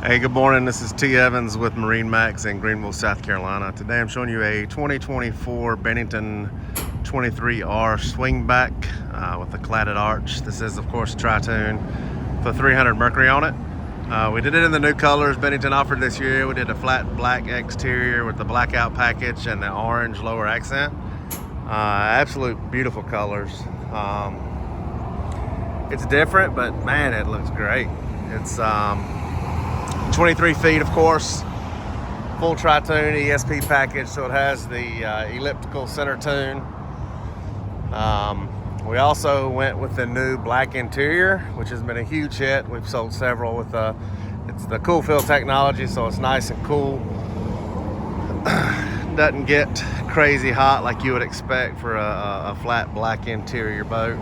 Hey, good morning. This is T. Evans with MarineMax in Greenville, South Carolina. Today I'm showing you a 2024 Bennington 23R swingback with a cladded arch. This is, of course, Pontoon for 300 Mercury on it. We did it in the new colors Bennington offered this year. We did a flat black exterior with the blackout package and the orange lower accent. Absolute beautiful colors. It's different, but man, it looks great. It's 23 feet, of course, full Pontoon ESP package, so it has the elliptical center tune. We also went with the new black interior, which has been a huge hit. We've sold several with it's the cool fill technology, so it's nice and cool. Doesn't get crazy hot like you would expect for a flat black interior boat.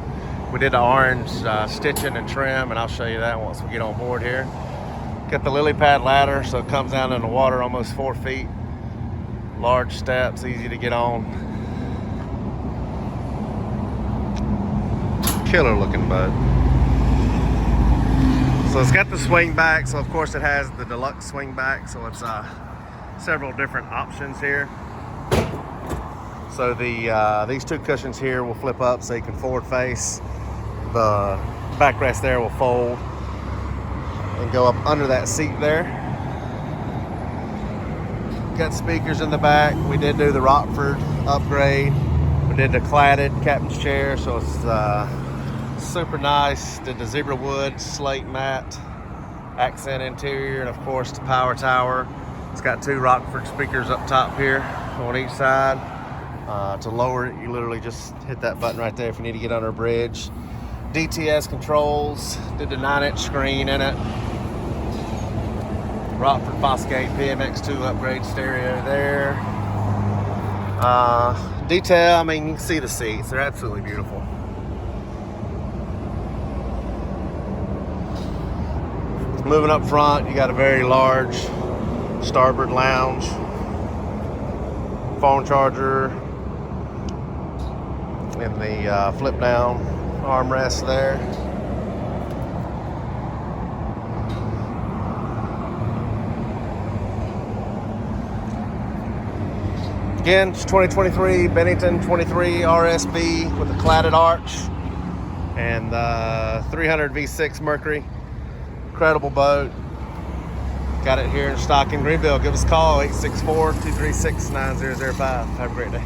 We did the orange stitching and trim, and I'll show you that once we get on board here. Got the lily pad ladder, so it comes down in the water almost 4 feet. Large steps, easy to get on. Killer looking boat. So it's got the swing back, so of course it has the deluxe swing back, so it's several different options here. So these two cushions here will flip up so you can forward face. The backrest there will fold and go up under that seat there. Got speakers in the back. We did do the Rockford upgrade. We did the cladded captain's chair, so it's super nice. Did the zebra wood slate matte accent interior, and of course the power tower. It's got two Rockford speakers up top here on each side. To lower it, you literally just hit that button right there if you need to get under a bridge. DTS controls, did the 9-inch screen in it. Rockford Fosgate PMX2 upgrade stereo there. Detail, I mean, you can see the seats. They're absolutely beautiful. Moving up front, you got a very large starboard lounge. Phone charger in the flip down armrest there. Again, it's 2023 Bennington 23 RSB with a cladded arch and 300 V6 Mercury. Incredible boat. Got it here in stock in Greenville. Give us a call, 864-236-9005. Have a great day.